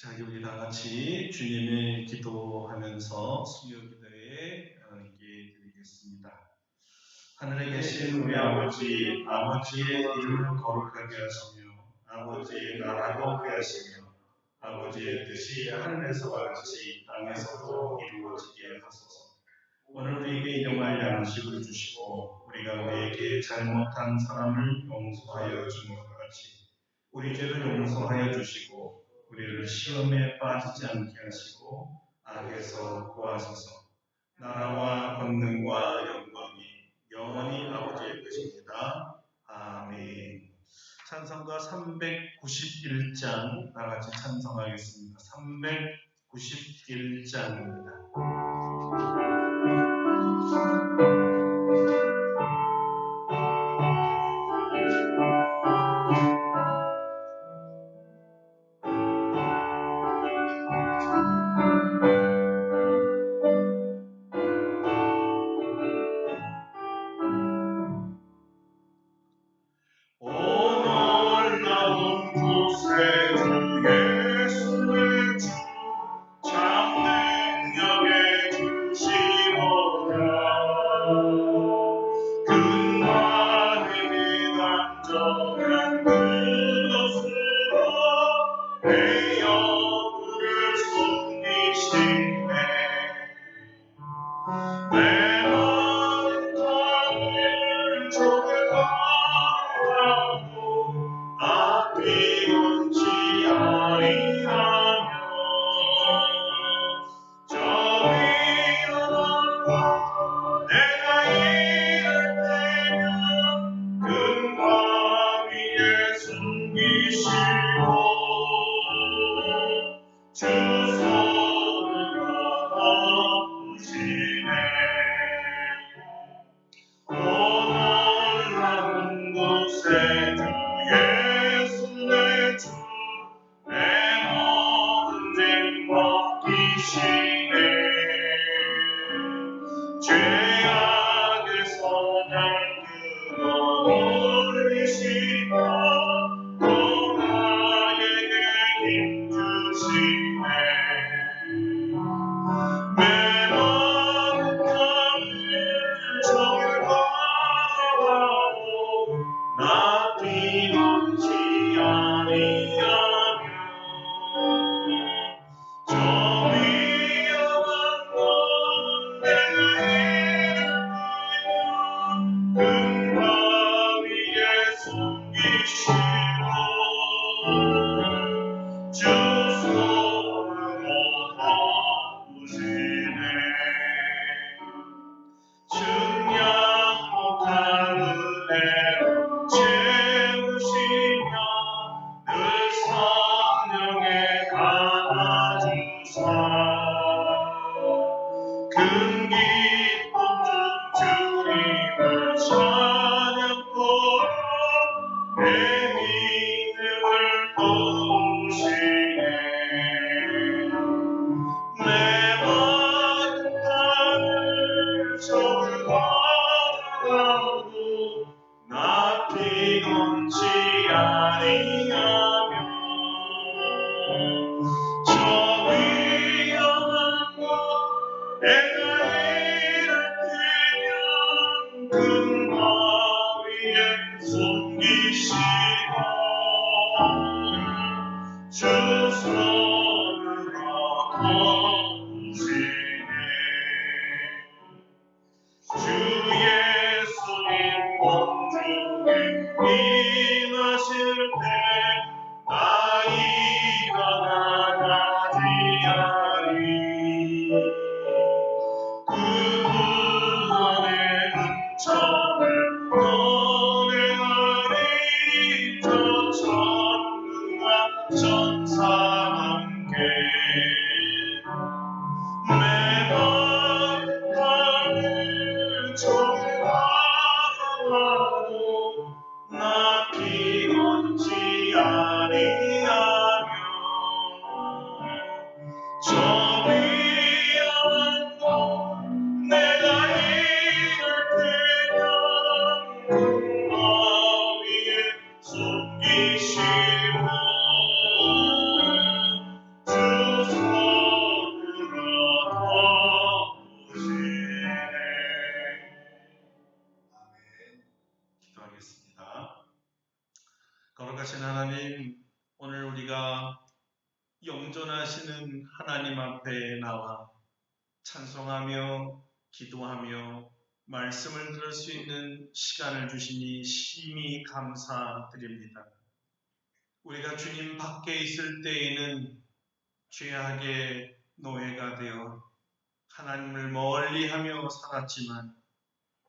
자, 우리 다 같이 주님의 기도하면서 수요 기도에 함께 드리겠습니다. 하늘에 계신 우리 아버지, 아버지의 이름을 거룩하게 하시며 아버지의 나라가 오게 하시며 아버지의 뜻이 하늘에서와 같이 땅에서도 이루어지게 하소서. 오늘 우리에게 일용할 양식을 주시고 우리가 우리에게 잘못한 사람을 용서하여 주는 것 같이 우리 죄를 용서하여 주시고 우리를 시험에 빠지지 않게 하시고 악에서 구하소서. 나라와 권능과 영광이 영원히 아버지의 것입니다. 아멘. 찬송가 391장 다같이 찬송하겠습니다. 391장입니다. 거룩하신 하나님, 오늘 우리가 영존하시는 하나님 앞에 나와 찬송하며 기도하며 말씀을 들을 수 있는 시간을 주시니 심히 감사드립니다. 우리가 주님 밖에 있을 때에는 죄악의 노예가 되어 하나님을 멀리하며 살았지만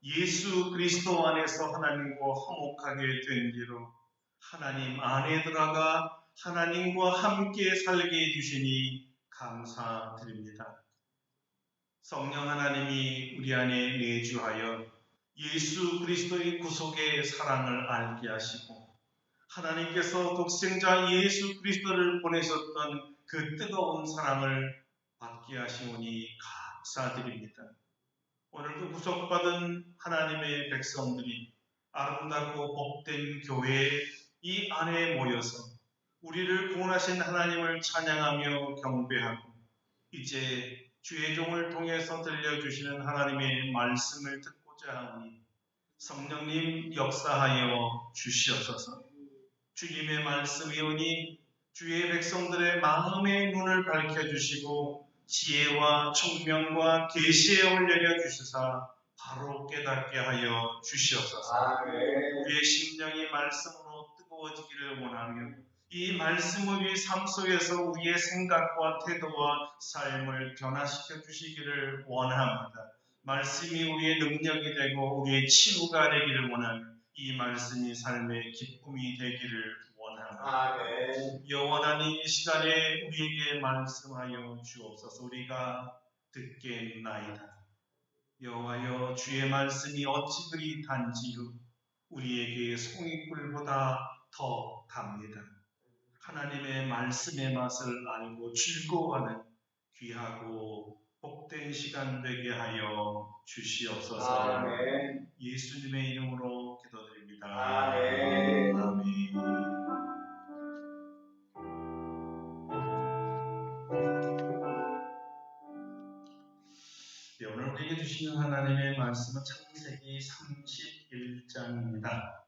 예수 그리스도 안에서 하나님과 화목하게 된 뒤로 하나님 안에 들어가 하나님과 함께 살게 해주시니 감사드립니다. 성령 하나님이 우리 안에 내주하여 예수 그리스도의 구속의 사랑을 알게 하시고 하나님께서 독생자 예수 그리스도를 보내셨던 그 뜨거운 사랑을 받게 하시오니 감사드립니다. 오늘도 구속받은 하나님의 백성들이 아름답고 복된 교회 이 안에 모여서 우리를 구원하신 하나님을 찬양하며 경배하고 이제 주의 종을 통해서 들려주시는 하나님의 말씀을 듣고자 하오니 성령님 역사하여 주시옵소서. 주님의 말씀이오니 주의 백성들의 마음의 눈을 밝혀주시고 지혜와 총명과 계시에 올려려 주시사 바로 깨닫게 하여 주시옵소서. 우리의 심령이 말씀으로 뜨거워지기를 원하며 이 말씀을 우리 삶 속에서 우리의 생각과 태도와 삶을 변화시켜 주시기를 원합니다. 말씀이 우리의 능력이 되고 우리의 치유가 되기를 원하며 이 말씀이 삶의 기쁨이 되기를 원합니다. 여호와님 이 시간에 우리에게 말씀하여 주옵소서. 우리가 듣겠나이다. 여호와여 주의 말씀이 어찌 그리 단지요 우리에게 송이꿀보다 더 답니다. 하나님의 말씀의 맛을 알고 즐거워하는 귀하고 복된 시간 되게 하여 주시옵소서. 아멘. 예수님의 이름으로 기도드립니다. 아멘. 아멘. 네, 오늘 우리에게 주시는 하나님의 말씀은 창세기 31장입니다.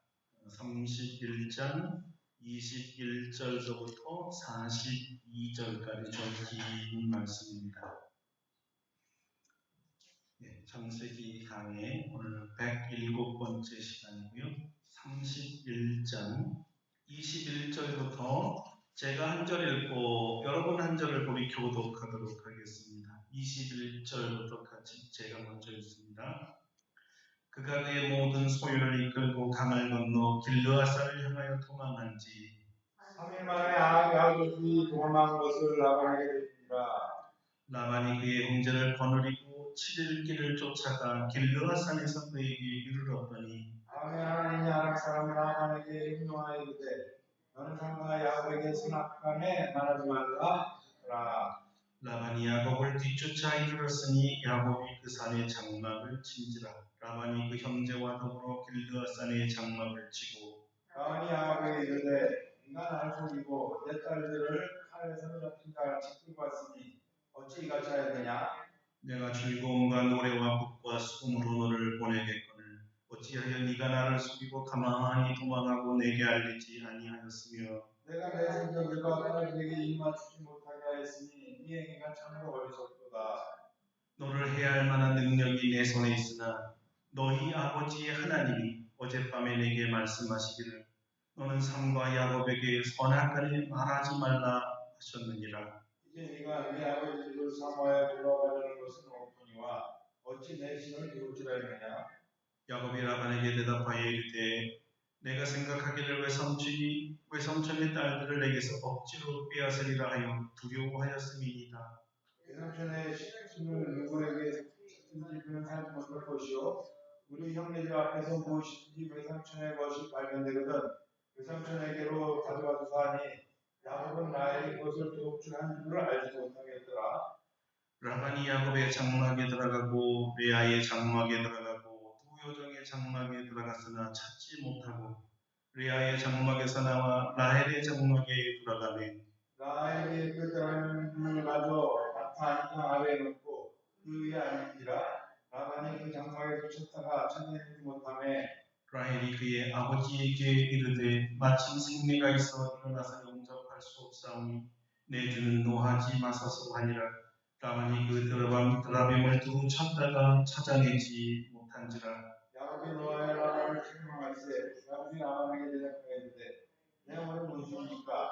31장 21절부터 42절까지 좀 긴 말씀입니다. 네, 창세기 강의 오늘 107번째 시간이고요. 31장 21절부터 제가 한 절 읽고 여러분 한 절을 우리 교독하도록 하겠습니다. 21절부터 같이 제가 먼저 읽습니다. 그가 그의 모든 소유를 이끌고 강을 건너 길르앗산을 향하여 도망한지 3일 만에 아버지 도망한 것을 라반에게 들으니라. 라반이 그의 형제를 거느리고 7일 길을 쫓아가 길르앗산에서 그에게 이르렀더니 다음에 하나님이 아람 사람 라반에게 임명하여 이르되 너는 상가 야곱에게 선악간에 말하지 말라 하라. 라반이 야곱을 뒤쫓아 이르렀으니 야곱이 그 산의 장막을 친지라. 라반이 그 형제와 더불어 길르앗산의 장막을 치고 라반이 야곱에게 이르되 네가 나를 속이고 내 딸들을 칼에서 잡힌 자 같이 끌고 왔으니 어찌 이같이 하였느냐. 내가 즐거움과 노래와 북과 수금으로 너를 보내겠거늘 어찌하여 네가 나를 속이고 가만히 도망하고 내게 알리지 아니하였으며 내가 내 생각과 딸들에게 입맞추지 못하게 하였으니 네 행위가 참으로 어리석도다. 너를 해야 할 만한 능력이 내 손에 있으나 너희 아버지의 하나님이 어젯밤에 내게 말씀하시기를 너는 삼과 야곱에게 선악간에 말하지 말라 하셨느니라. 이제 네가 네 아버지 집을 사모하여 돌아가려는 것은 옳거니와 어찌 내 신을 비웃으라 했느냐. 야곱이 라반에게 대답하여 이르되 내가 생각하기를 외삼촌의 딸들을 내게서 억지로 빼앗으리라 하여 두려워하였음이니이다. 외삼촌의 신을 누구에게 줬든지 그는 살지 못할 것이요 우리 형제들 앞에서 무엇이든지 외삼촌의 것이 발견되거든 외삼촌에게로 가져가서 하니 야곱은 라헬이 그것을 도둑질한 줄을 알지 못하겠더라. 라반이 야곱의 장막에 들어가고 레아의 장막에 들어가고 두 여종의 장막에 들어갔으나 찾지 못하고 레아의 장막에서 나와 라헬의 장막에 들어가매 라헬이 그 딸을 가져 마타 아래에 놓고 그 위에 앉은지라. 라반이 그 장막에서 찾다가 찾지 못하매 라헬이 그의 아버지에게 이르되 마침 생리가 있어 일어나서 영접할 수 없사오니 내 주는 노하지 마소서 하니라. 라반이 그 드라빔을 두루 찾다가 찾아내지 못한지라. 야곱이 노아의 라반을 책망할세. 야곱이 라반에게 대답하였는데 내 어머니 무엇입니까?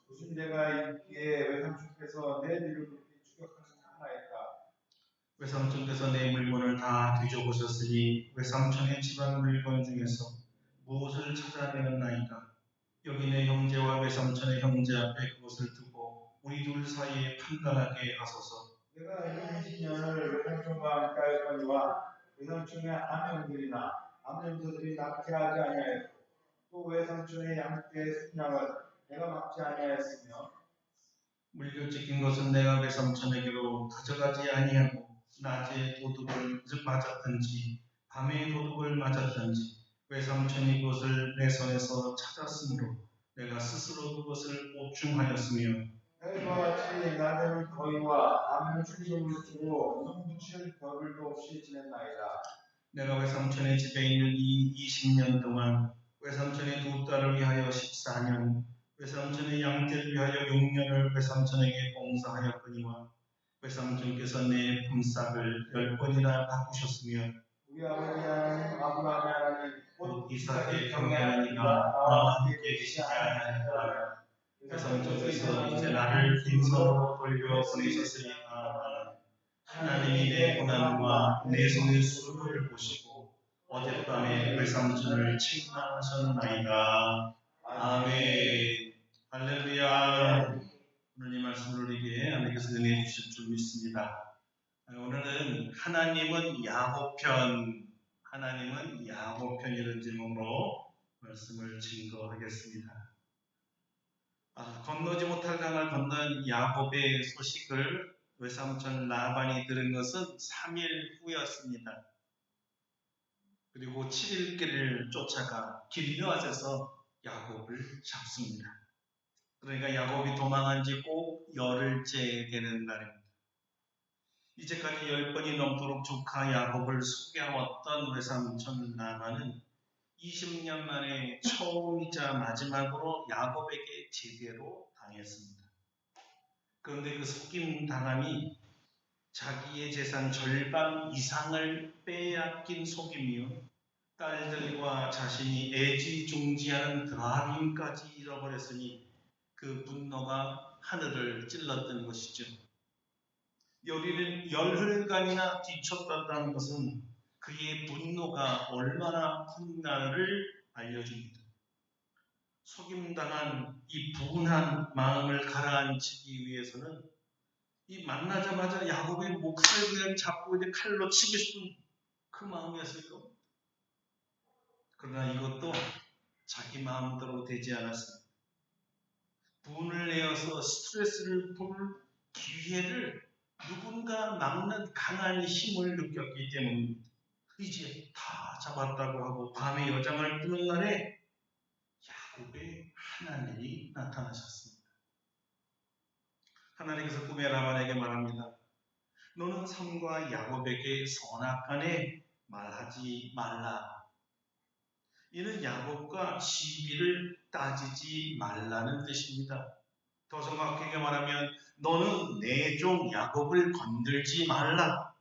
무슨 죄가 있기에 외삼촌께서 내 뒤를 그렇게 추격하나이까? 외삼촌께서 내 물건을 다 뒤져보셨으니 외삼촌의 집안 물건 중에서 무엇을 찾아내었나이까? 여기 내 형제와 외삼촌의 형제 앞에 그것을 두고 우리 둘 사이에 판단하게 하소서. 내가 이런 20년을 외삼촌과 함께 하였거니와 외삼촌의 아명들이나 암염소들이 낙태하지 아니하였고 또 외삼촌의 양떼의 순양을 내가 막지 아니하였으며 물려 찍힌 것은 내가 외삼촌에게로 가져가지 아니하고 낮에 도둑을 맞았든지 밤에 도둑을 맞았든지 외삼촌이 그것을 내 손에서 찾았으므로 내가 스스로 그것을 보충하였으며 해와 같이 나는 거위와 암을 충동을 두고 눈붙일 겨를도 없이 지냈나이다. 내가 외삼촌의 집에 있는 이 20년 동안 외삼촌의 두 딸을 위하여 14년, 외삼촌의 양떼를 위하여 6년을 외삼촌에게 봉사하였거니와 외삼촌께서 내 품삯을 10번이나 바꾸셨으며 우리 아버지 하나님 아브라함의 하나님 곧 이삭의 경외하는 이가 나와 함께 계시지 아니하였다. 외삼촌께서 이제 나를 빈손으로 돌려 보내셨으니까 하나님이 내 고난과 내 손의 수고를 보시고 어젯밤에 외삼촌을 책망하셨나이다. 아멘. 할렐루야. 오늘 이 말씀을 우리에게 하나님께서 은혜해 주실 줄 믿습니다. 오늘은 하나님은 야곱편이라는 제목으로 말씀을 증거하겠습니다. 건너지 못할 강을 건넌 야곱의 소식을 외삼촌 라반이 들은 것은 3일 후였습니다. 그리고 7일길을 쫓아가 길르앗에서 야곱을 잡습니다. 그러니까 야곱이 도망한 지 꼭 열흘째 되는 날입니다. 이제까지 10번이 넘도록 조카 야곱을 속여왔던 외삼촌 라반은 20년 만에 처음이자 마지막으로 야곱에게 제대로 당했습니다. 그런데 그 속임 당함이 자기의 재산 절반 이상을 빼앗긴 속임이요, 딸들과 자신이 애지중지하는 드라빔까지 잃어버렸으니 그 분노가 하늘을 찔렀던 것이죠. 열흘간이나 뒤쫓았다는 것은 그의 분노가 얼마나 큰가를 알려줍니다. 속임당한 이 분한 마음을 가라앉히기 위해서는 이 만나자마자 야곱의 목을 그냥 잡고 이제 칼로 치고 싶은 그 마음이었을 겁니다. 그러나 이것도 자기 마음대로 되지 않았습니다. 분을 내어서 스트레스를 풀 기회를 누군가 막는 강한 힘을 느꼈기 때문입니다. 이제 다 잡았다고 하고 밤에 여장을 부는 날에 야곱의 하나님이 나타나셨습니다. 하나님께서 꿈에 라반에게 말합니다. 너는 삼과 야곱에게 선악간에 말하지 말라. 이는 야곱과 시비를 따지지 말라는 뜻입니다. 더 정확하게 말하면 너는 내 종 야곱을 건들지 말라.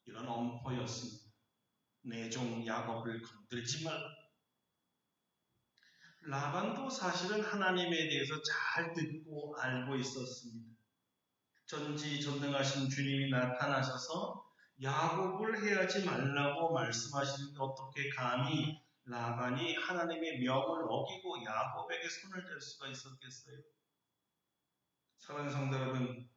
이런 엄포였습니다. 내 종 야곱을 건들지 말라. 라반도 사실은 하나님에 대해서 잘 듣고 알고 있었습니다. 전지전능하신 주님이 나타나셔서 야곱을 해하지 말라고 말씀하시는데 어떻게 감히 라반이 하나님의 명을 어기고 야곱에게 손을 댈 수가 있었겠어요? 사랑하는 성도 여러분,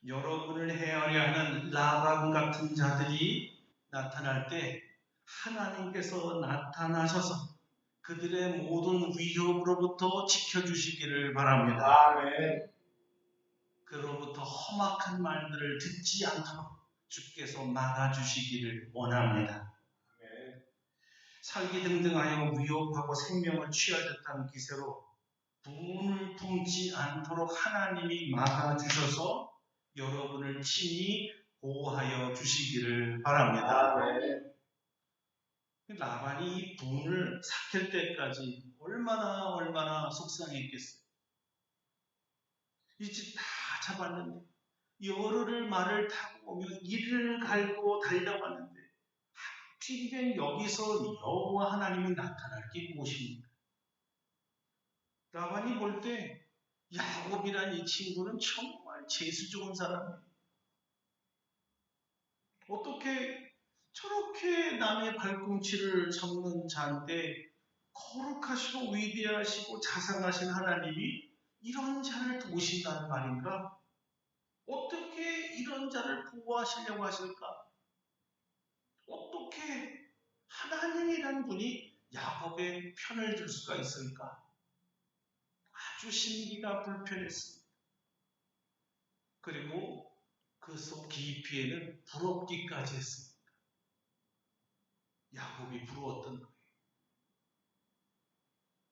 여러분을 해하려 하는 라반 같은 자들이 나타날 때 하나님께서 나타나셔서 그들의 모든 위협으로부터 지켜주시기를 바랍니다. 아멘. 그로부터 험악한 말들을 듣지 않도록 주께서 막아주시기를 원합니다. 아멘. 살기 등등하여 위협하고 생명을 취할 듯한 기세로 분을 품지 않도록 하나님이 막아주셔서 여러분을 친히 보호하여 주시기를 바랍니다. 아멘. 라반이 이 분을 삭힐 때까지 얼마나 속상했겠어요. 이 집 다 잡았는데 열흘을 말을 타고 오면 이를 갈고 달려갔는데 하필이면 여기서 여호와 하나님이 나타날 게 무엇입니까? 라반이 볼 때 야곱이란 이 친구는 정말 재수 좋은 사람이에요. 어떻게 저렇게 남의 발꿈치를 잡는 자인데 거룩하시고 위대하시고 자상하신 하나님이 이런 자를 도우신다는 말인가? 어떻게 이런 자를 보호하시려고 하실까? 어떻게 하나님이란 분이 야곱의 편을 들 수가 있을까? 아주 심기가 불편했습니다. 그리고 그 속 깊이에는 부럽기까지 했습니다. 야곱이 부러웠던 거예요.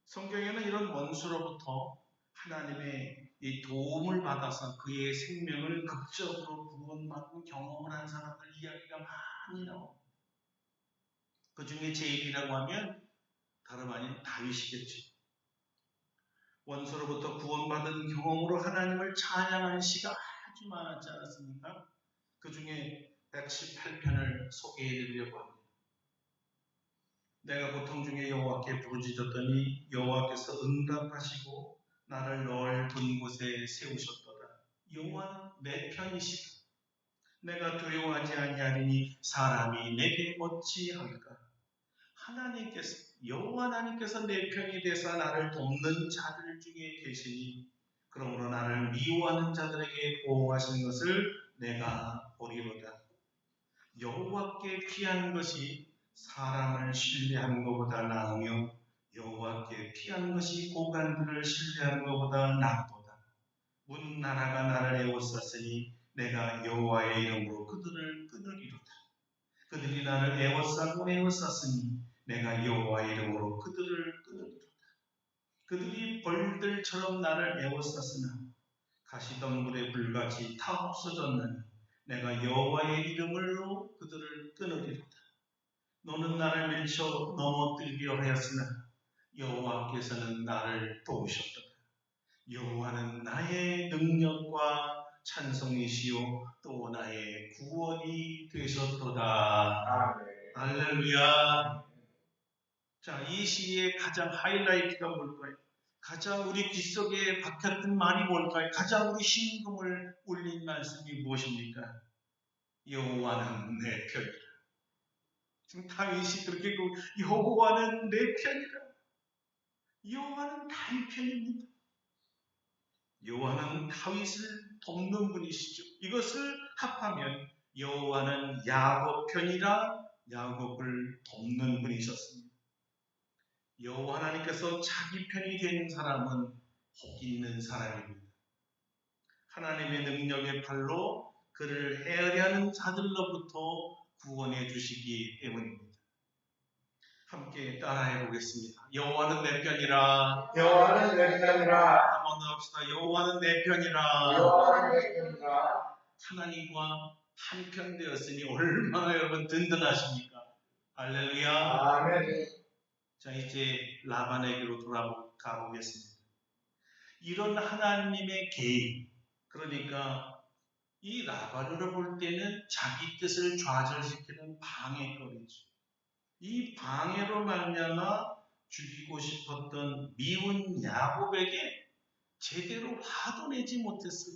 성경에는 이런 원수로부터 하나님의 이 도움을 받아서 그의 생명을 극적으로 구원받은 경험을 한 사람들 이야기가 많이 나옵니다. 그 중에 제일이라고 하면 다름 아닌 다윗이겠죠. 원수로부터 구원받은 경험으로 하나님을 찬양하는 시가 아주 많았지 않았습니까? 그 중에 118편을 소개해 드리려고 합니다. 내가 고통 중에 여호와께 부르짖었더니 여호와께서 응답하시고 나를 넓은 곳에 세우셨도다. 여호와는 내 편이시다. 내가 두려워하지 아니하리니 사람이 내게 어찌할까? 하나님께서 여호와 하나님께서 내 편이 되사 나를 돕는 자들 중에 계시니 그러므로 나를 미워하는 자들에게 보호하시는 것을 내가 보리로다. 여호와께 피하는 것이 사람을 신뢰하는 것보다 나으며 여호와께 피하는 것이 고관들을 신뢰하는 것보다 낫도다. 문 나라가 나를 에워쌌으니 내가 여호와의 이름으로 그들을 끊으리로다. 그들이 나를 에워쌌으니 내가 여호와의 이름으로 그들을 끊으리로다. 그들이 벌들처럼 나를 에워쌌으나 가시덤불의 불같이 다 없어졌나니 내가 여호와의 이름으로 그들을 끊으리로다. 너는 나를 밀쳐 넘어뜨리려 하였으나 여호와께서는 나를 도우셨도다. 여호와는 나의 능력과 찬송이시요 또 나의 구원이 되셨도다. 할렐루야. 자, 이 시의 가장 하이라이트가 뭘까요? 가장 우리 귓속에 박혔던 말이 뭘까요? 가장 우리 심금을 울린 말씀이 무엇입니까? 여호와는 내 편이라. 지금 다윗이 그렇게 여호와는 내 편이라. 여호와는 다윗 편입니다. 여호와는 다윗을 돕는 분이시죠. 이것을 합하면 여호와는 야곱 편이라 야곱을 돕는 분이셨습니다. 여호와 하나님께서 자기 편이 되는 사람은 복 있는 사람입니다. 하나님의 능력의 팔로 그를 헤아려는 자들로부터 구원해 주시기 때문입니다. 함께 따라해 보겠습니다. 여호와는 내 편이라. 여호와는 내 편이라. 한 번 더 합시다. 여호와는 내 편이라. 여호와는 내 편이라. 하나님과 한편 되었으니 얼마나 여러분 든든하십니까? 할렐루야. 아멘. 자, 이제 라반에게로 돌아가 보겠습니다. 이런 하나님의 계획, 그러니까 이 라반으로 볼 때는 자기 뜻을 좌절시키는 방해거리죠. 이 방해로 말미암아 죽이고 싶었던 미운 야곱에게 제대로 화도 내지 못했어요.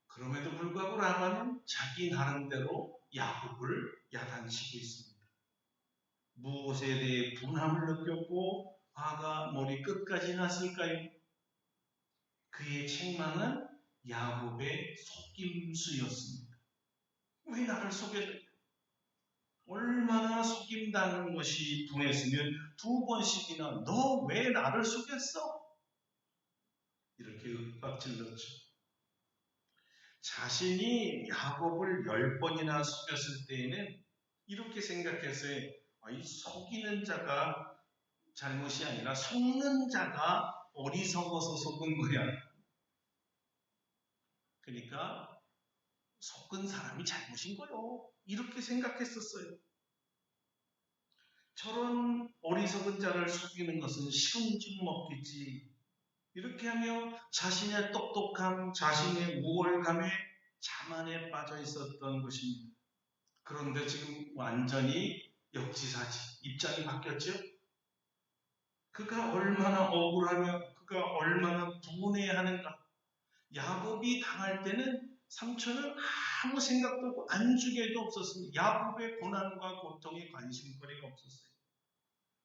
그럼에도 불구하고 라반은 자기 나름대로 야곱을 야단치고 있습니다. 무엇에 대해 분함을 느꼈고 화가 머리 끝까지 났을까요? 그의 책망은 야곱의 속임수였습니다. 왜 나를 속였느냐? 얼마나 속임당한 것이 분했으면 2번씩이나 너 왜 나를 속였어? 이렇게 윽박질렀죠. 자신이 야곱을 10번이나 속였을 때에는 이렇게 생각했어요. 이 속이는 자가 잘못이 아니라 속는 자가 어리석어서 속은 거야. 그러니까 속은 사람이 잘못인 거요. 이렇게 생각했었어요. 저런 어리석은 자를 속이는 것은 식음직 먹겠지. 이렇게 하며 자신의 똑똑함, 자신의 우월감에 자만에 빠져 있었던 것입니다. 그런데 지금 완전히 역지사지, 입장이 바뀌었죠? 그가 얼마나 억울하며 그가 얼마나 분해하는가. 야곱이 당할 때는 삼촌은 아무 생각도 없고 안중에도 없었습니다. 야곱의 고난과 고통에 관심거리가 없었어요.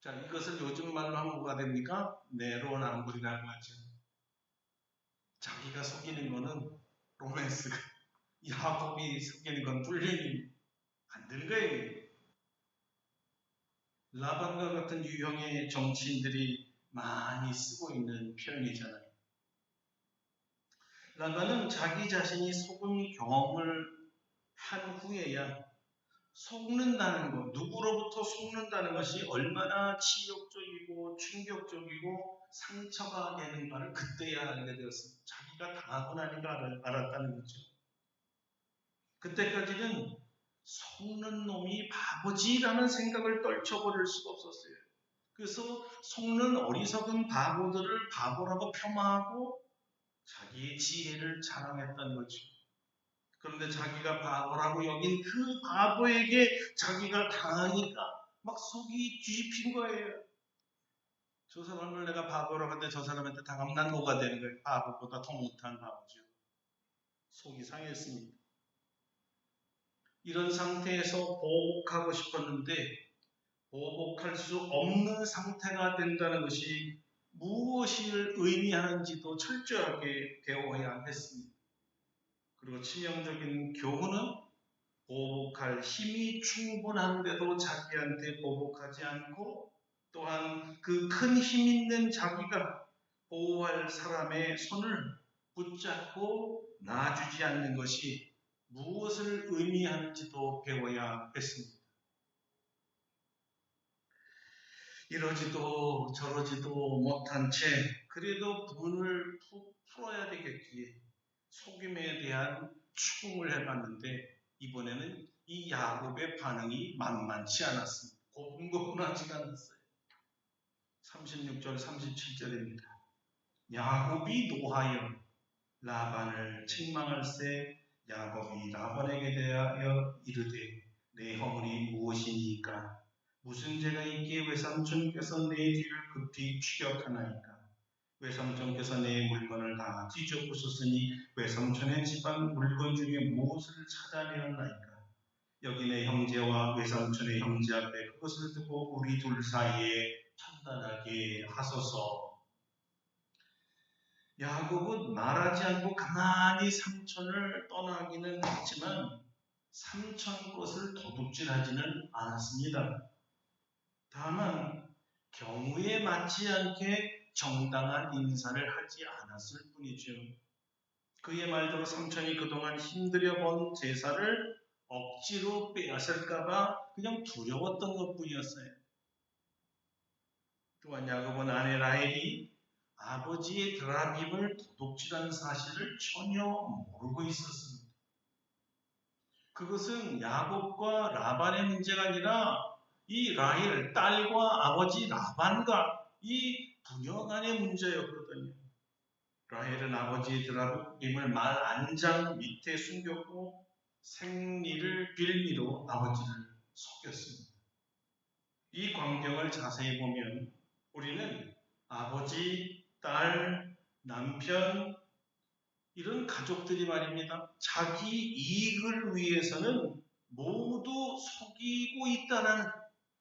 자, 이것을 요즘 말로 하면 뭐가 됩니까? 내로남불이라고 하죠. 자기가 속이는 거는 로맨스가, 야곱이 속이는 건 불륜이 안 되는 거예요. 라반과 같은 유형의 정치인들이 많이 쓰고 있는 표현이잖아요. 라반은 자기 자신이 속은 경험을 한 후에야 속는다는 것, 누구로부터 속는다는 것이 얼마나 치욕적이고 충격적이고 상처가 되는가를 그때야 알게 되었습니다. 자기가 당하고 나니까 알았다는 거죠. 그때까지는 속는 놈이 바보지라는 생각을 떨쳐버릴 수가 없었어요. 그래서 속는 어리석은 바보들을 바보라고 폄하하고 자기의 지혜를 자랑했다는 거죠. 그런데 자기가 바보라고 여긴 그 바보에게 자기가 당하니까 막 속이 뒤집힌 거예요. 저 사람을 내가 바보라고 하는데 저 사람한테 당하면 난 뭐가 되는 거예요? 바보보다 더 못한 바보죠. 속이 상했습니다. 이런 상태에서 보복하고 싶었는데 보복할 수 없는 상태가 된다는 것이 무엇을 의미하는지도 철저하게 배워야 했습니다. 그리고 치명적인 교훈은 보복할 힘이 충분한데도 자기한테 보복하지 않고 또한 그 큰 힘 있는 자기가 보호할 사람의 손을 붙잡고 놔주지 않는 것이 무엇을 의미하는지도 배워야 했습니다. 이러지도 저러지도 못한 채 그래도 분을 푹 풀어야 되겠기에 속임에 대한 추궁을 해봤는데 이번에는 이 야곱의 반응이 만만치 않았습니다. 고분고분하지가 않았어요. 36절 37절입니다. 야곱이 노하여 라반을 책망할세 야곱이 라반에게 대하여 이르되 내 허물이 무엇이니까 무슨 죄가 있기에 외삼촌께서 내 뒤를 급히 추격하나이까 외삼촌께서 내 물건을 다 뒤져부셨으니 외삼촌의 집안 물건 중에 무엇을 찾아내었나이까 여기 내 형제와 외삼촌의 형제 앞에 그것을 두고 우리 둘 사이에 판단하게 하소서. 야곱은 말하지 않고 가만히 삼촌을 떠나기는 했지만 삼촌 것을 도둑질하지는 않았습니다. 다만 경우에 맞지 않게 정당한 인사를 하지 않았을 뿐이죠. 그의 말대로 삼촌이 그동안 힘들여 본 제사를 억지로 빼앗을까봐 그냥 두려웠던 것뿐이었어요. 또한 야곱은 아내 라헬이 아버지의 드라빔을 도둑질한 사실을 전혀 모르고 있었습니다. 그것은 야곱과 라반의 문제가 아니라 이 라헬, 딸과 아버지 라반과 이 부녀 간의 문제였거든요. 라헬은 아버지의 드라빔을 말 안장 밑에 숨겼고 생리를 빌미로 아버지를 속였습니다. 이 광경을 자세히 보면 우리는 아버지, 딸, 남편 이런 가족들이 말입니다. 자기 이익을 위해서는 모두 속이고 있다는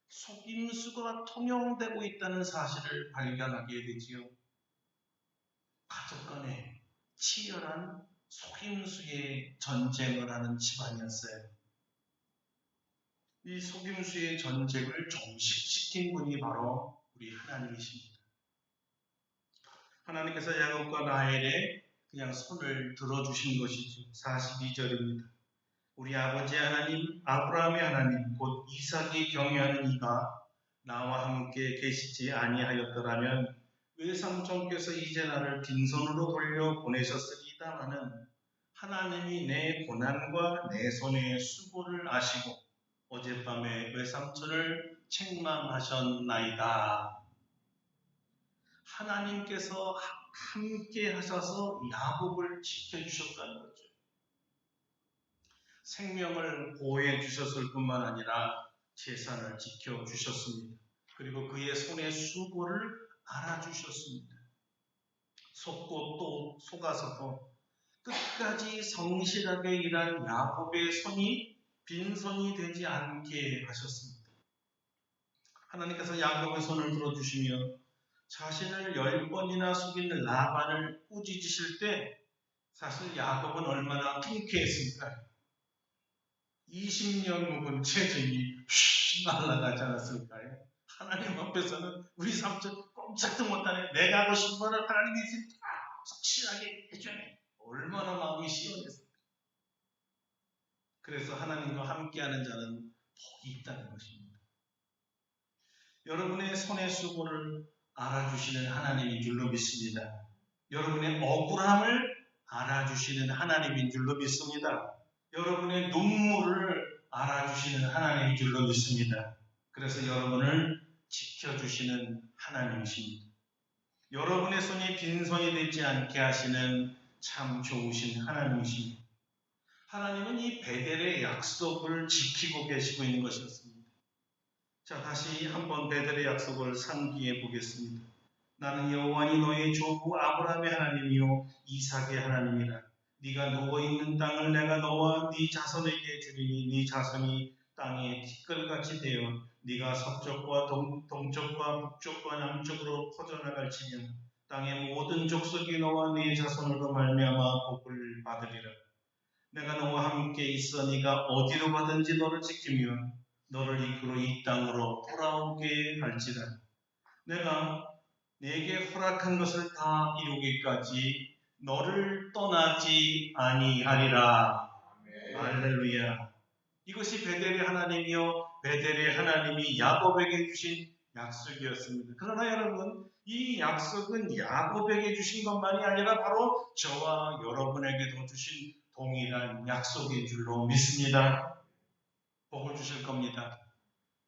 속임수가 통용되고 있다는 사실을 발견하게 되지요. 가족 간에 치열한 속임수의 전쟁을 하는 집안이었어요. 이 속임수의 전쟁을 종식시킨 분이 바로 우리 하나님이십니다. 하나님께서 야곱과 라헬에 그냥 손을 들어주신 것이죠. 42절입니다. 우리 아버지 하나님, 아브라함의 하나님, 곧 이삭이 경외하는 이가 나와 함께 계시지 아니하였더라면 외삼촌께서 이제 나를 빈손으로 돌려 보내셨으리다마는 하나님이 내 고난과 내 손의 수고를 아시고 어젯밤에 외삼촌을 책망하셨나이다. 하나님께서 함께 하셔서 야곱을 지켜주셨다는 거죠. 생명을 보호해 주셨을 뿐만 아니라 재산을 지켜주셨습니다. 그리고 그의 손의 수고를 알아주셨습니다. 속고 또 속아서도 끝까지 성실하게 일한 야곱의 손이 빈손이 되지 않게 하셨습니다. 하나님께서 야곱의 손을 들어주시며 자신을 10번이나 속인 라반을 꾸짖으실 때 사실 야곱은 얼마나 통쾌했습니까? 20년 묵은 체증이 날아가지 않았을까요? 하나님 앞에서는 우리 삼촌 꼼짝도 못하네. 내가 하고 싶은 거를 하나님이 다 확실하게 해주네. 얼마나 마음이 시원했을까. 그래서 하나님과 함께하는 자는 복이 있다는 것입니다. 여러분의 손의 수고를 알아주시는 하나님인 줄로 믿습니다. 여러분의 억울함을 알아주시는 하나님인 줄로 믿습니다. 여러분의 눈물을 알아주시는 하나님인 줄로 믿습니다. 그래서 여러분을 지켜주시는 하나님이십니다. 여러분의 손이 빈손이 되지 않게 하시는 참 좋으신 하나님이십니다. 하나님은 이 베델의 약속을 지키고 계시고 있는 것이었습니다. 자, 다시 한번 베델의 약속을 상기해 보겠습니다. 나는 여호와니 너의 조부 아브라함의 하나님이요 이삭의 하나님이라. 네가 누워있는 땅을 내가 너와 네 자손에게 주리니 네 자손이 땅에 티끌같이 되어 네가 서쪽과 동쪽과 북쪽과 남쪽으로 퍼져나갈지며 땅의 모든 족속이 너와 네 자손으로 말미암아 복을 받으리라. 내가 너와 함께 있어 네가 어디로 가든지 너를 지키며 너를 이끌어 이 땅으로 돌아오게 할지라. 내가 내게 허락한 것을 다 이루기까지 너를 떠나지 아니하리라. 할렐루야. 이것이 베델의 하나님이요 베델의 하나님이 야곱에게 주신 약속이었습니다. 그러나 여러분, 이 약속은 야곱에게 주신 것만이 아니라 바로 저와 여러분에게도 주신 동일한 약속인 줄로 믿습니다. 복을 주실 겁니다.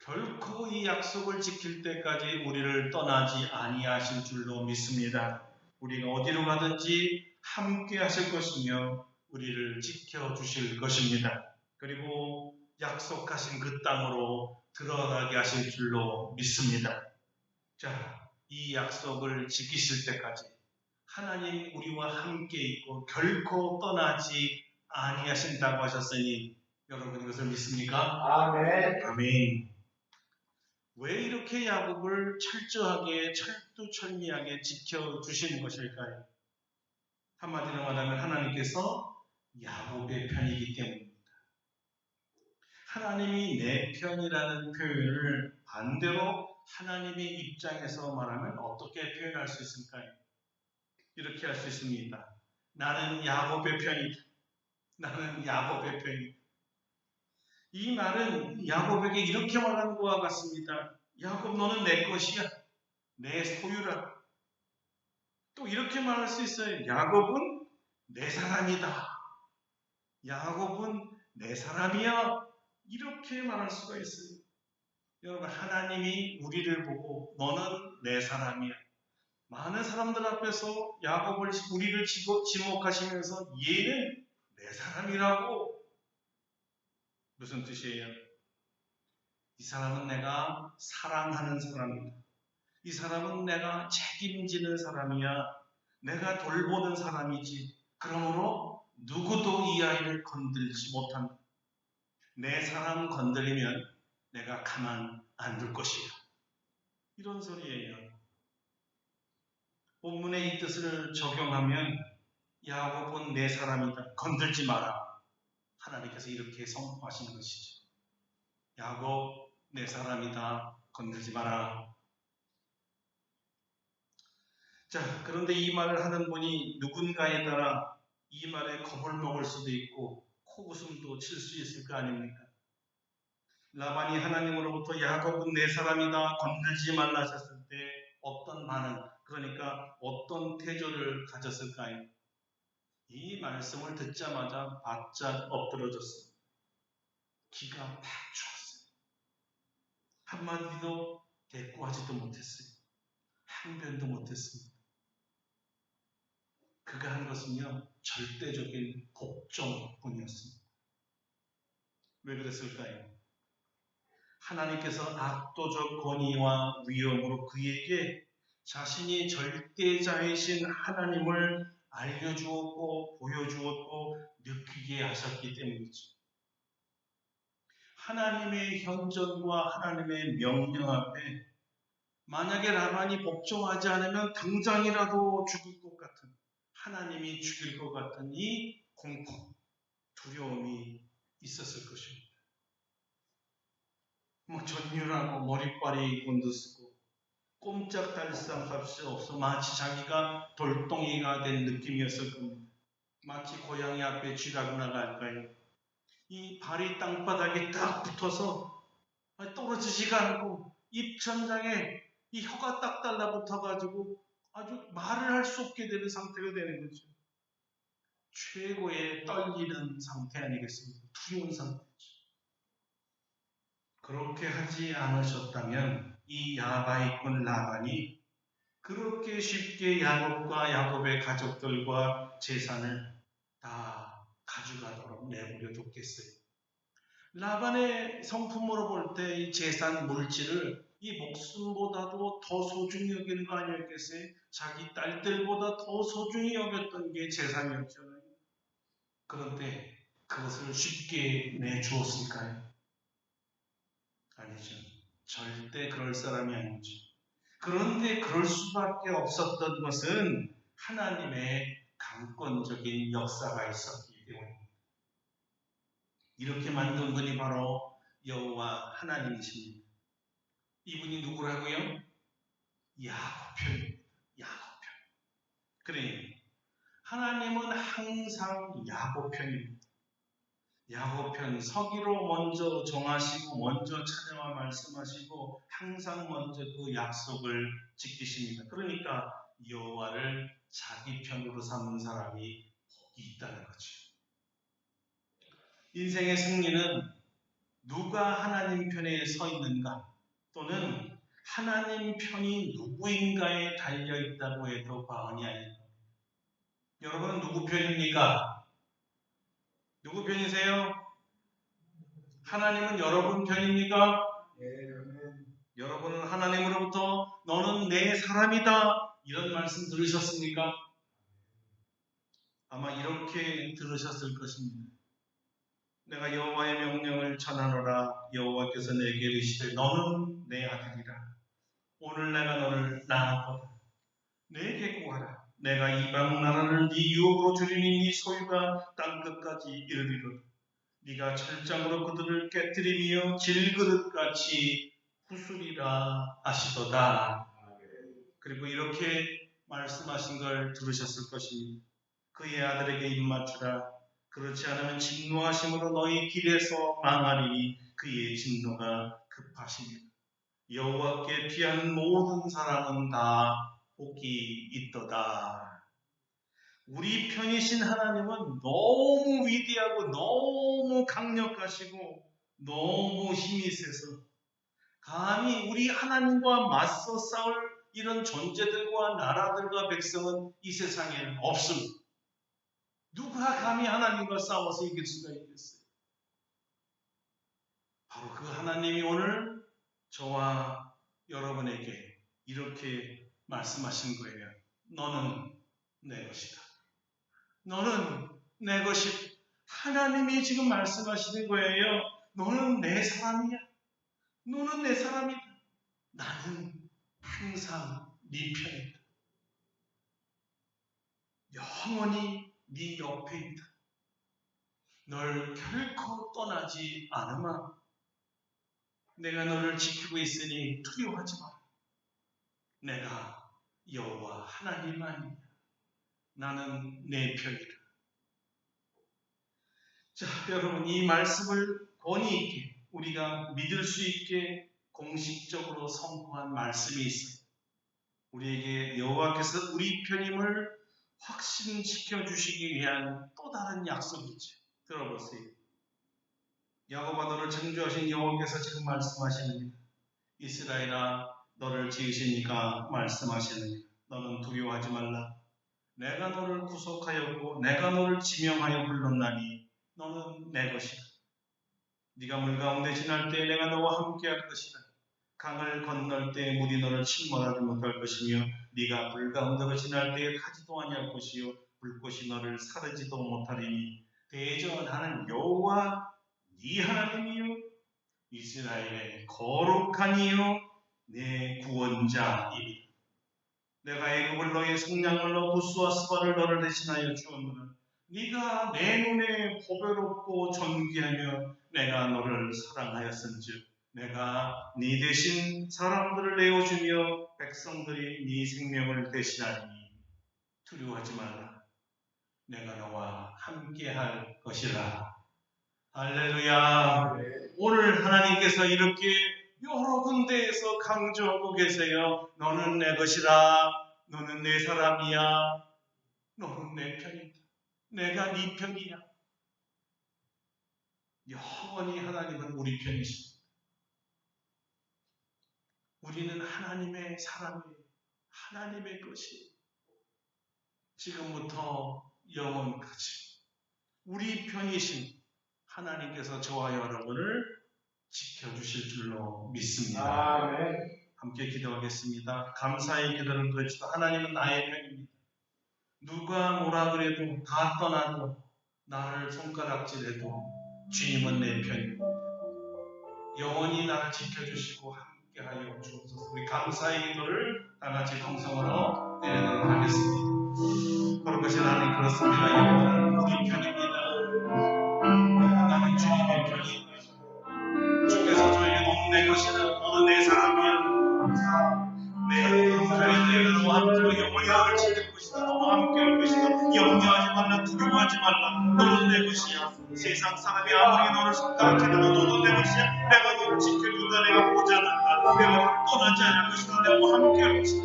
결코 이 약속을 지킬 때까지 우리를 떠나지 아니하실 줄로 믿습니다. 우리가 어디로 가든지 함께 하실 것이며 우리를 지켜주실 것입니다. 그리고 약속하신 그 땅으로 들어가게 하실 줄로 믿습니다. 자, 이 약속을 지키실 때까지 하나님 우리와 함께 있고 결코 떠나지 아니하신다고 하셨으니 여러분 이것을 믿습니까? 아멘. 아멘. 왜 이렇게 야곱을 철저하게 철두철미하게 지켜주시는 것일까요? 한마디로 말하면 하나님께서 야곱의 편이기 때문입니다. 하나님이 내 편이라는 표현을 반대로 하나님의 입장에서 말하면 어떻게 표현할 수 있을까요? 이렇게 할 수 있습니다. 나는 야곱의 편이다. 나는 야곱의 편이다. 이 말은 야곱에게 이렇게 말하는 것과 같습니다. 야곱 너는 내 것이야. 내 소유라. 또 이렇게 말할 수 있어요. 야곱은 내 사람이다. 야곱은 내 사람이야. 이렇게 말할 수가 있어요. 여러분, 하나님이 우리를 보고 너는 내 사람이야. 많은 사람들 앞에서 야곱을 우리를 지목하시면서 얘는 내 사람이라고. 무슨 뜻이에요? 이 사람은 내가 사랑하는 사람이다. 이 사람은 내가 책임지는 사람이야. 내가 돌보는 사람이지. 그러므로 누구도 이 아이를 건들지 못한다. 내 사람 건드리면 내가 가만 안 둘 것이야. 이런 소리예요. 본문의 이 뜻을 적용하면 야곱은 내 사람이다. 건들지 마라. 하나님께서 이렇게 선포하시는 것이죠. 야곱 내 사람이다. 건들지 마라. 자, 그런데 이 말을 하는 분이 누군가에 따라 이 말에 겁을 먹을 수도 있고 코웃음도 칠 수 있을 거 아닙니까? 라반이 하나님으로부터 야곱은 내 사람이다 건들지 말라 하셨을 때 어떤 반응, 그러니까 어떤 태도를 가졌을까요? 이 말씀을 듣자마자 바짝 엎드러졌습니다. 기가 팍 죽었어요. 한마디도 대꾸하지도 못했어요. 항변도 못했습니다. 그가 한 것은요, 절대적인 복종뿐이었습니다. 왜 그랬을까요? 하나님께서 압도적 권위와 위엄으로 그에게 자신이 절대자이신 하나님을 알려주었고 보여주었고 느끼게 하셨기 때문이죠. 하나님의 현존과 하나님의 명령 앞에 만약에 라반이 복종하지 않으면 당장이라도 죽을 것 같은, 하나님이 죽일 것 같은 이 공포, 두려움이 있었을 것입니다. 전율하고 머리빨이 곤두서고 꼼짝달싹 할 수 없어 마치 자기가 돌덩이가 된 느낌이었을 겁니다. 마치 고양이 앞에 쥐라고나 할까요? 이 발이 땅바닥에 딱 붙어서 떨어지지가 않고 입천장에 이 혀가 딱 달라붙어가지고 아주 말을 할 수 없게 되는 상태가 되는 거죠. 최고의 떨리는 상태 아니겠습니까? 두려운 상태죠. 그렇게 하지 않으셨다면 이 야바이꾼 라반이 그렇게 쉽게 야곱의 가족들과 재산을 다 가져가도록 내버려 뒀겠어요. 라반의 성품으로 볼 때 이 재산 물질을 이 목숨보다도 더 소중히 여기는 거 아니었겠어요? 자기 딸들보다 더 소중히 여겼던 게 재산이었잖아요. 그런데 그것을 쉽게 내주었을까요? 아니죠. 절대 그럴 사람이 아니죠. 그런데 그럴 수밖에 없었던 것은 하나님의 강권적인 역사가 있었기 때문입니다. 이렇게 만든 분이 바로 여호와 하나님이십니다. 이분이 누구라고요? 야곱편입니다. 야곱편. 그래, 하나님은 항상 야곱편입니다. 야곱편, 서기로 먼저 정하시고 먼저 찾아와 말씀하시고 항상 먼저 그 약속을 지키십니다. 그러니까 여호와를 자기 편으로 삼는 사람이 복이 있다는 거죠. 인생의 승리는 누가 하나님 편에 서 있는가 또는 하나님 편이 누구인가에 달려있다고 해도 과언이 아닙니다. 여러분은 누구 편입니까? 누구 편이세요? 하나님은 여러분 편입니까? 여러분은 하나님으로부터 너는 내 사람이다 이런 말씀 들으셨습니까? 아마 이렇게 들으셨을 것입니다. 내가 여호와의 명령을 전하노라. 여호와께서 내게 이르시되 너는 내 아들이라. 오늘 내가 너를 낳았거든. 내게 구하라. 내가 이방 나라를 네 유업으로 주리니 네 소유가 땅끝까지 이르리로다. 네가 철장으로 그들을 깨뜨리며 질그릇같이 부수리라 하시도다. 그리고 이렇게 말씀하신 걸 들으셨을 것입니다. 그의 아들에게 입맞추라. 그렇지 않으면 진노하심으로 너희 길에서 망하리니 그의 진노가 급하십니다. 여호와께 피하는 모든 사람은 다 복이 있도다. 우리 편이신 하나님은 너무 위대하고 너무 강력하시고 너무 힘이 세서 감히 우리 하나님과 맞서 싸울 이런 존재들과 나라들과 백성은 이 세상에 없습니다. 누가 감히 하나님과 싸워서 이길 수가 있겠어요? 바로 그 하나님이 오늘 저와 여러분에게 이렇게 말씀하신 거예요. 너는 내 것이다. 너는 내 것이다. 하나님이 지금 말씀하시는 거예요. 너는 내 사람이야. 너는 내 사람이다. 나는 항상 네 편이다. 영원히 네 옆에 있다. 널 결코 떠나지 않으마. 내가 너를 지키고 있으니 두려워하지 마라. 내가 여호와 하나님 아니냐. 나는 내 편이다. 자, 여러분 이 말씀을 권위 있게 우리가 믿을 수 있게 공식적으로 선포한 말씀이 있어요. 우리에게 여호와께서 우리 편임을 확신시켜 주시기 위한 또 다른 약속이죠. 들어보세요. 야곱아 너를 창조하신 여호와께서 지금 말씀하십니다. 이스라엘아 너를 지으신 이가 말씀하시느니라. 너는 두려워하지 말라. 내가 너를 구속하였고 내가 너를 지명하여 불렀나니 너는 내 것이다. 네가 물 가운데 지날 때 내가 너와 함께할 것이다. 강을 건널 때 물이 너를 침몰하지 못할 것이며 네가 불 가운데로 지날 때에 타지도 아니할 것이요 불꽃이 너를 사르지도 못하리니 대전하는 여호와 네 하나님이요 이스라엘의 거룩한 이요 내 구원자이니 내가 애굽을 너의 속량물로 구스와 스바를 너를 대신하여 주었노라. 네가 내 눈에 보배롭고 존귀하며 내가 너를 사랑하였은즉 내가 네 대신 사람들을 내어주며 백성들이 네 생명을 대신하리니 두려워하지 말라. 내가 너와 함께할 것이라. 할렐루야. 오늘 하나님께서 이렇게 여러 군데에서 강조하고 계세요. 너는 내 것이라. 너는 내 사람이야. 너는 내 편이다. 내가 네 편이야. 영원히 하나님은 우리 편이십니다. 우리는 하나님의 사람이에요. 하나님의 것이 지금부터 영원까지 우리 편이신 하나님께서 저와 여러분을 지켜주실 줄로 믿습니다. 아멘. 함께 기도하겠습니다. 감사의 기도를 드립시다. 하나님은 나의 편입니다. 누가 뭐라 그래도 다 떠나도 나를 손가락질해도 주님은 내 편입니다. 영원히 나를 지켜주시고 함께하여 주옵소서. 우리 감사의 기도를 다 같이 통성으로 드리도록 하겠습니다. 거룩하신 하나님 그렇습니다. 영원은 우리 편입니다. 나는 주님의 편입니다. 주께서 저에게 너는 내 것이다. 너는 내 사람이야. 내 편이 너와 함께 영원히 너를 지킬 것이다. 너와 함께 할 것이다. 염려하지 말라. 두려워하지 말라. 너는 내 것이야. 세상 사람이 아무리 너를 손가락질해도 너는 내 것이야. 내가 너를 지켜준다. 내가 보좌한다. 내가 너를 떠나지 않을 것이다. 내가 함께 할 것이다.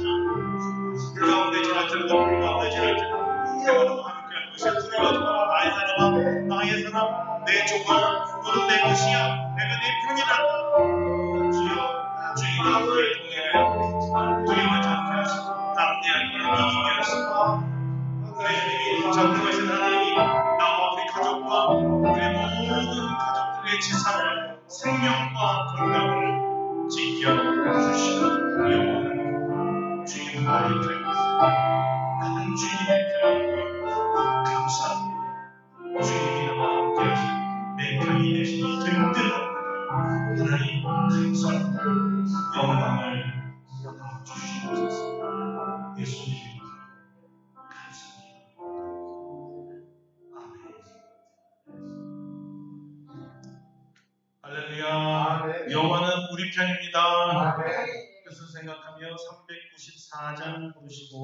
불 가운데 지날지라도 불 가운데 지날지라도 내가 너와 함께 할 것이야. 두려워하지 마라. 나의 사람아, 나의 사람, 내 조카, 너는 내 것이야. 내가 내 편이란다. 주여, 주님과 우리를 통해 두려워하지 않게 하시고 담대하게 이기게 하시고 우리 주님이 전능하신 하나님이 나와 우리 가족과 우리 모든 가족들의 재산을 생명과 건강을 지켜주시는 영원한 주님과의 편입니다. 나는 주님의 편이고 감사합니다. 주님이 나와 함께 하신 내 편이 되시니 든든합니다. 하나님 감사합니다. 영광을 주시옵소서. 예수님 감사합니다. 아멘. 할렐루야. 여호와는 우리 편입니다. 그래서 생각하며 394장 부르시고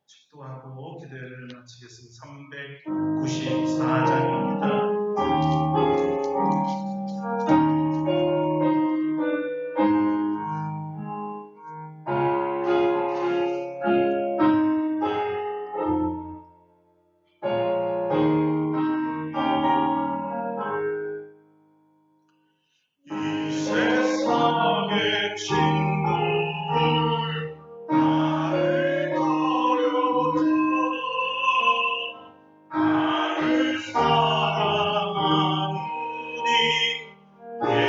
축도하고 기도를 마치겠습니다. 394장입니다. 세상의 친구들 나를 가려줘 나를 사랑하니 내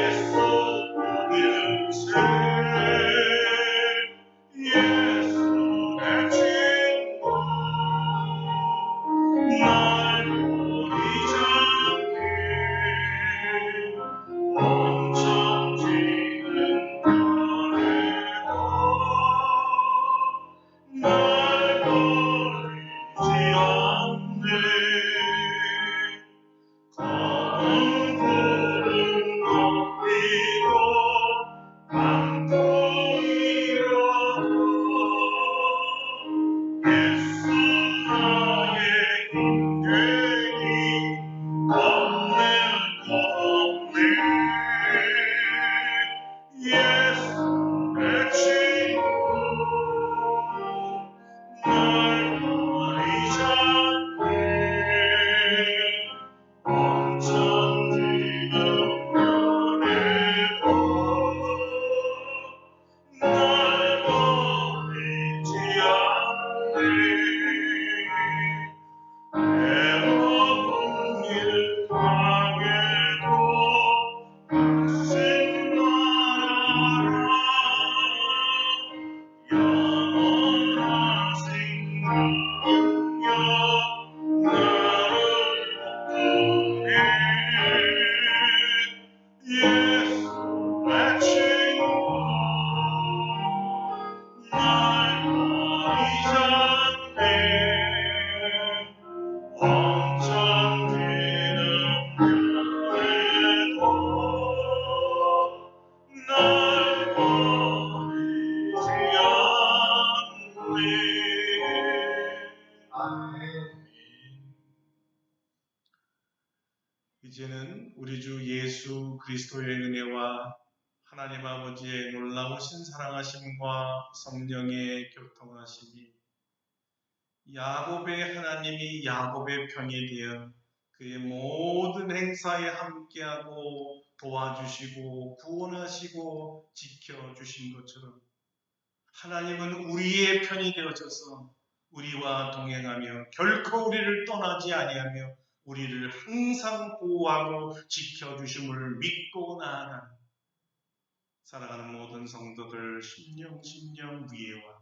이제는 우리 주 예수 그리스도의 은혜와 하나님 아버지의 놀라우신 사랑하심과 성령의 교통하심이 야곱의 하나님이 야곱의 편이 되어 그의 모든 행사에 함께하고 도와주시고 구원하시고 지켜주신 것처럼 하나님은 우리의 편이 되어져서 우리와 동행하며 결코 우리를 떠나지 아니하며 우리를 항상 보호하고 지켜주심을 믿고 나아가는 살아가는 모든 성도들 심령 위에와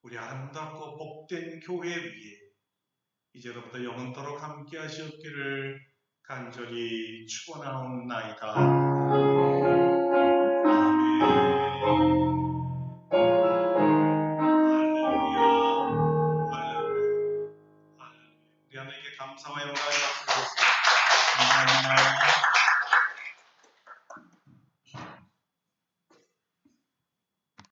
우리 아름답고 복된 교회 위에 이제로부터 영원토록 함께 하시옵기를 간절히 축원하옵나이다. 할렐루야. 우리 하나님께 감사와 영광을 드리겠습니다.